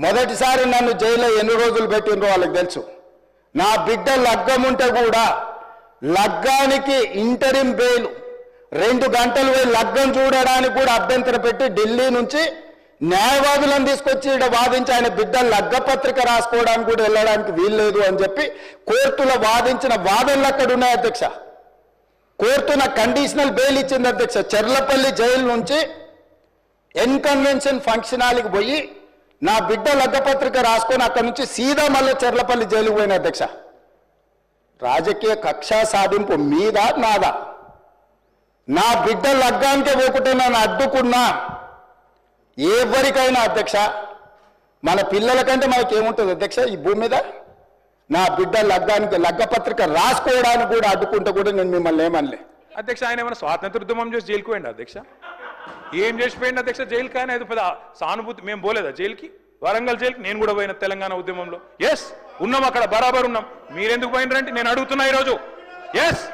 మొదటిసారి నన్ను జైల్లో ఎన్ని రోజులు పెట్టినరో వాళ్ళకి తెలుసు. నా బిడ్డ లగ్గం ఉంటే కూడా లగ్గానికి ఇంటరిం బెయిల్ 2 గంటలు పోయి లగ్గం చూడడానికి కూడా అభ్యంతరం పెట్టి ఢిల్లీ నుంచి న్యాయవాదులను తీసుకొచ్చి ఇక్కడ వాదించి ఆయన బిడ్డ లగ్గపత్రిక రాసుకోవడానికి కూడా వెళ్ళడానికి వీల్లేదు అని చెప్పి కోర్టులో వాదించిన వాదనలు అక్కడ ఉన్నాయి అధ్యక్ష. కోర్టు నాకు కండిషనల్ బెయిల్ ఇచ్చింది అధ్యక్ష. చెర్లపల్లి జైలు నుంచి ఎన్కన్వెన్షన్ ఫంక్షన్ హాల్కి పోయి నా బిడ్డ లగ్గపత్రిక రాసుకొని అక్కడి నుంచి సీదా మళ్ళీ చెర్లపల్లి జైలుకు పోయిన అధ్యక్ష. రాజకీయ కక్ష సాధింపు మీద నాదా? నా బిడ్డ లగ్గానికే పోకుంటే నన్ను అడ్డుకున్నా ఎవరికైనా అధ్యక్ష, మన పిల్లల కంటే మనకేముంటుంది అధ్యక్ష ఈ భూమి మీద? నా బిడ్డ లగ్గానికి లగ్గపత్రిక రాసుకోవడానికి కూడా అడ్డుకుంటే కూడా నేను మిమ్మల్ని ఏమనలే అధ్యక్ష. ఆయన ఏమైనా స్వాతంత్ర ఉద్యమం చేసి జైలుకు పోయింది అధ్యక్ష? ఏం చేసిపోయింది అధ్యక్ష జైలుకి? ఆయన ఏదో పెద్ద సానుభూతి. మేము పోలేదా జైలుకి? వరంగల్ జైలుకి నేను కూడా పోయిన తెలంగాణ ఉద్యమంలో. ఎస్ ఉన్నాం, అక్కడ బరాబర్ ఉన్నాం. మీరెందుకు పోయినరంటే నేను అడుగుతున్నా ఈరోజు. ఎస్